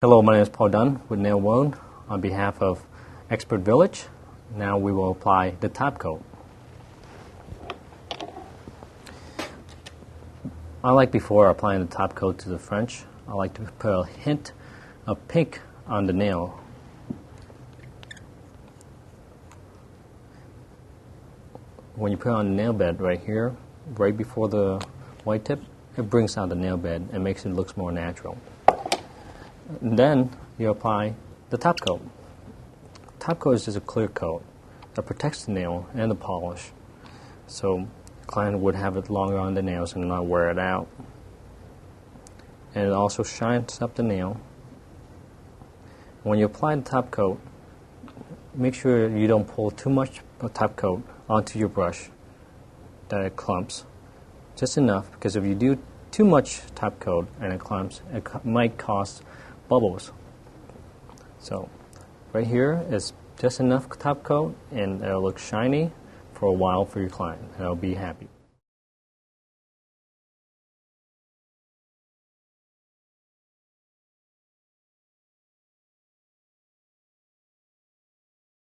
Hello, my name is Paul Dunn with Nail World on behalf of Expert Village. Now we will apply the top coat. Unlike before applying the top coat to the French, I like to put a hint of pink on the nail. When you put it on the nail bed right here, right before the white tip, it brings out the nail bed and makes it look more natural. And then you apply the top coat. Top coat is just a clear coat that protects the nail and the polish, so the client would have it longer on the nails and not wear it out. And it also shines up the nail. When you apply the top coat, make sure you don't pull too much top coat onto your brush that it clumps. Just enough, because if you do too much top coat and it clumps, it might cause bubbles. So right here is just enough top coat and it'll look shiny for a while for your client and they'll be happy.